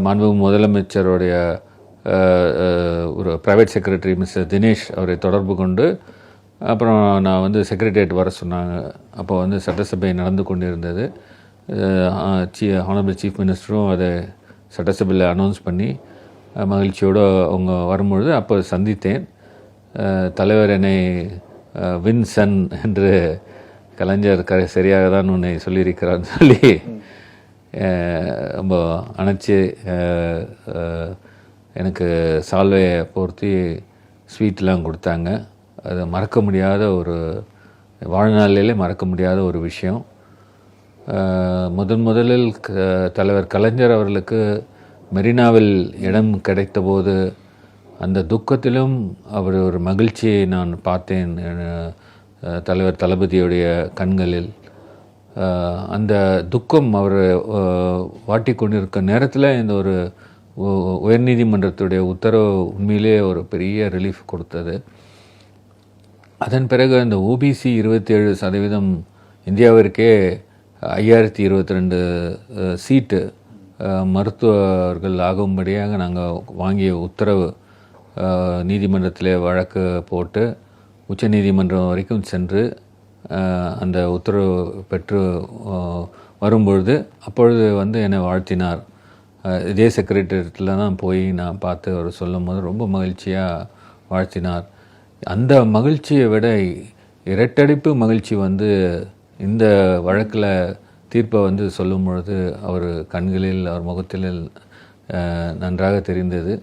மாண்புமிகு முதலமைச்சருடைய ஒரு ப்ரைவேட் செக்ரட்டரி மிஸ்டர் தினேஷ் அவரை தொடர்பு கொண்டு அப்புறம் நான் வந்து செக்ரட்டரியேட் வர சொன்னாங்க. அப்போ வந்து சட்டசபை நடந்து கொண்டிருந்தது. ஹானரபிள் சீஃப் மினிஸ்டரும் அதை சட்டசபையில் அனௌன்ஸ் பண்ணி மகிழ்ச்சியோடு அவங்க வரும்பொழுது அப்போ சந்தித்தேன். தலைவர் என்னை வின்சன் என்று கலைஞர் சரியாக தான் உன்னை சொல்லியிருக்கிறான்னு சொல்லி ரொம்ப அணைச்சி எனக்கு சால்வையை போர்த்தி ஸ்வீட்லாம் கொடுத்தாங்க. அது மறக்க முடியாத ஒரு வாழ்நாளிலே மறக்க முடியாத ஒரு விஷயம். முதலில் தலைவர் கலைஞர் அவர்களுக்கு மெரினாவில் இடம் கிடைத்த போது அந்த துக்கத்திலும் அவர் ஒரு மகிழ்ச்சியை நான் பார்த்தேன் தலைவர் தளபதியுடைய கண்களில். அந்த துக்கம் அவர் வாட்டி கொண்டிருக்க நேரத்தில் இந்த ஒரு உயர்நீதிமன்றத்துடைய உத்தரவு உண்மையிலே ஒரு பெரிய ரிலீஃப் கொடுத்தது. அதன் பிறகு அந்த ஓபிசி 27% இந்தியாவிற்கே 5022 சீட்டு மருத்துவர்கள் ஆகும்படியாக நாங்கள் வாங்கிய உத்தரவு நீதிமன்றத்திலே வழக்கு போட்டு உச்ச நீதிமன்றம் வரைக்கும் சென்று அந்த உத்தரவு பெற்று வரும்பொழுது அப்பொழுது வந்து என்னை வாழ்த்தினார். இதே செக்ரட்டரியேட்டில் தான் போய் நான் பார்த்து அவர் சொல்லும் போது ரொம்ப மகிழ்ச்சியாக வாழ்த்தினார். அந்த மகிழ்ச்சியை விட இரட்டடிப்பு மகிழ்ச்சி வந்து இந்த வழக்கில் தீர்ப்பை வந்து சொல்லும் பொழுது அவர் கண்களில் அவர் முகத்தில் நன்றாக தெரிந்தது.